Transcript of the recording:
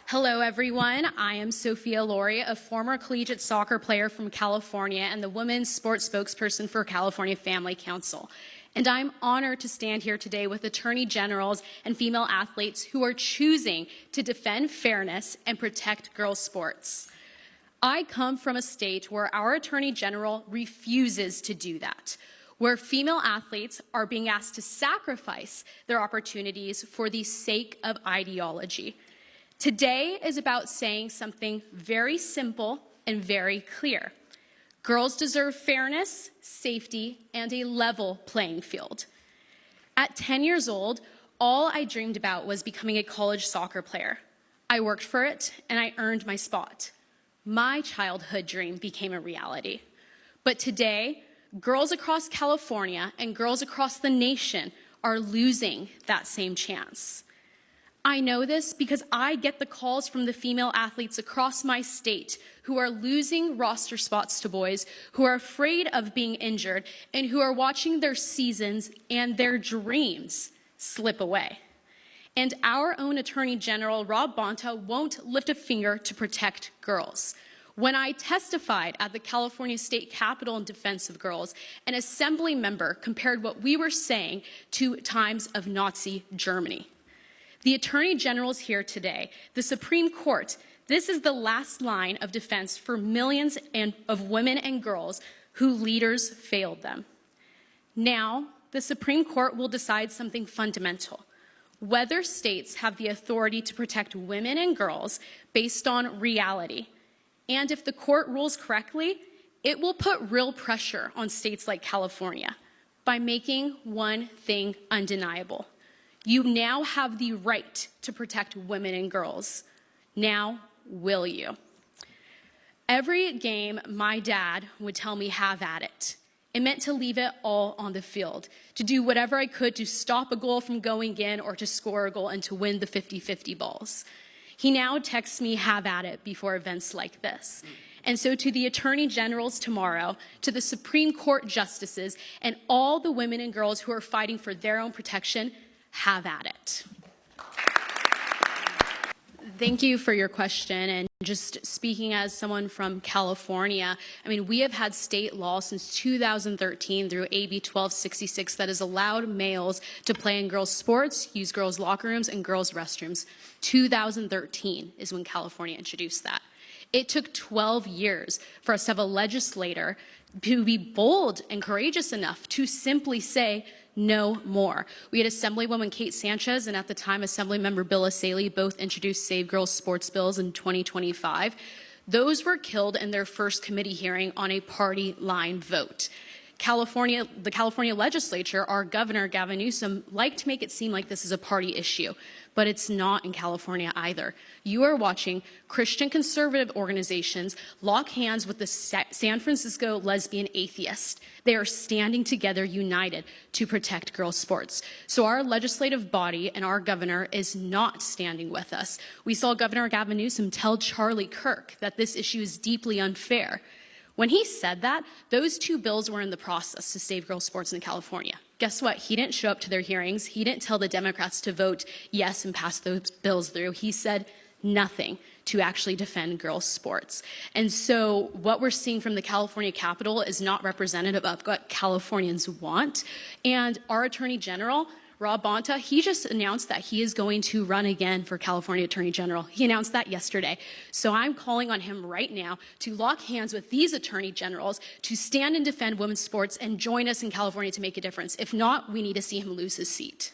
Hello, everyone. I am Sophia Lorey, a former collegiate soccer player from California and the women's sports spokesperson for California Family Council. And I'm honored to stand here today with attorney generals and female athletes who are choosing to defend fairness and protect girls' sports. I come from a state where our attorney general refuses to do that, where female athletes are being asked to sacrifice their opportunities for the sake of ideology. Today is about saying something very simple and very clear. Girls deserve fairness, safety, and a level playing field. At 10 years old, all I dreamed about was becoming a college soccer player. I worked for it, and I earned my spot. My childhood dream became a reality. But today, girls across California and girls across the nation are losing that same chance. I know this because I get the calls from the female athletes across my state who are losing roster spots to boys, who are afraid of being injured, and who are watching their seasons and their dreams slip away. And our own Attorney General, Rob Bonta, won't lift a finger to protect girls. When I testified at the California State Capitol in defense of girls, an assembly member compared what we were saying to times of Nazi Germany. The Attorney General is here today. The Supreme Court, this is the last line of defense for millions of women and girls who leaders failed them. Now, the Supreme Court will decide something fundamental: whether states have the authority to protect women and girls based on reality. And if the court rules correctly, it will put real pressure on states like California by making one thing undeniable. You now have the right to protect women and girls. Now, will you? Every game, my dad would tell me, have at it. It meant to leave it all on the field, to do whatever I could to stop a goal from going in or to score a goal and to win the 50-50 balls. He now texts me, have at it, before events like this. And so to the attorney generals tomorrow, to the Supreme Court justices, and all the women and girls who are fighting for their own protection, have at it. Thank you for your question. And just speaking as someone from California, I mean, we have had state law since 2013 through AB 1266 that has allowed males to play in girls' sports, use girls' locker rooms, and girls' restrooms. 2013 is when California introduced that. It took 12 years for us to have a legislator to be bold and courageous enough to simply say, no more. We had Assemblywoman Kate Sanchez and at the time Assemblymember Bill Asaley both introduced Save Girls Sports bills in 2025. Those were killed in their first committee hearing on a party line vote. The California legislature, our governor, Gavin Newsom, liked to make it seem like this is a party issue, but it's not in California either. You are watching Christian conservative organizations lock hands with the San Francisco lesbian atheists. They are standing together united to protect girls' sports. So our legislative body and our governor is not standing with us. We saw Governor Gavin Newsom tell Charlie Kirk that this issue is deeply unfair. When he said that, those two bills were in the process to save girls' sports in California. Guess what? He didn't show up to their hearings. He didn't tell the Democrats to vote yes and pass those bills through. He said nothing to actually defend girls' sports. And so what we're seeing from the California Capitol is not representative of what Californians want. And our Attorney General, Rob Bonta, he just announced that he is going to run again for California Attorney General. He announced that yesterday. So I'm calling on him right now to lock hands with these attorney generals to stand and defend women's sports and join us in California to make a difference. If not, we need to see him lose his seat.